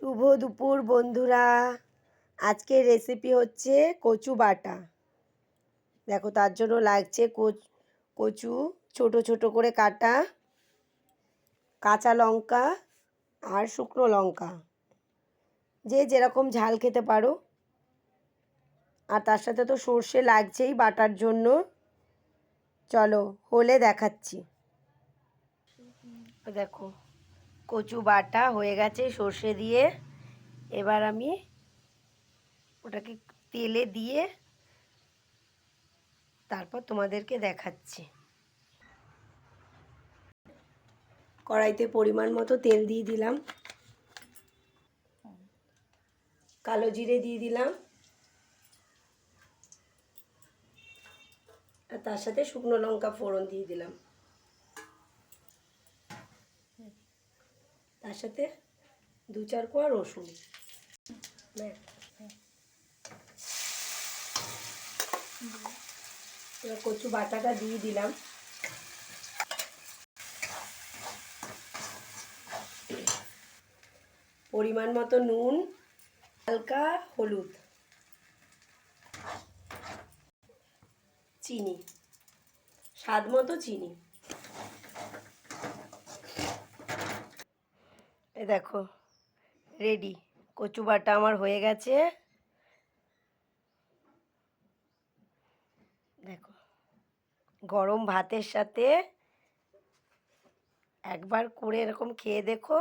শুভ দুপুর বন্ধুরা। আজকের রেসিপি হচ্ছে কচু বাটা। দেখো, তার জন্য লাগছে কচু ছোট ছোট করে কাটা, কাঁচা লঙ্কা আর শুকনো লঙ্কা, যে যেরকম ঝাল খেতে পারো। আর তার সাথে তো সর্ষে লাগছেই বাটার জন্য। চলো হলে দেখাচ্ছি। দেখো, কচু বাটা হয়ে গেছে সর্ষে দিয়ে। এবার আমি ওটাকে তেলে দিয়ে তারপর তোমাদেরকে দেখাচ্ছি। কড়াইতে পরিমাণ মতো তেল দিয়ে দিলাম, কালো জিরে দিয়ে দিলাম, আর তার সাথে শুকনো লঙ্কা ফোড়ন দিয়ে দিলাম, তার সাথে 2-4 কোয়া রসুন। এবার কচু বাটাটা দিয়ে দিলাম, পরিমাণ মতো নুন, হালকা হলুদ, চিনি, স্বাদ মতো চিনি। এ দেখো, রেডি, কচু বাটা আমার হয়ে গেছে। দেখো, গরম ভাতের সাথে একবার করে এরকম খেয়ে দেখো।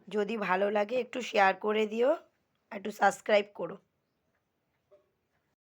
যদি ভালো লাগে একটু শেয়ার করে দিও, একটু সাবস্ক্রাইব করো।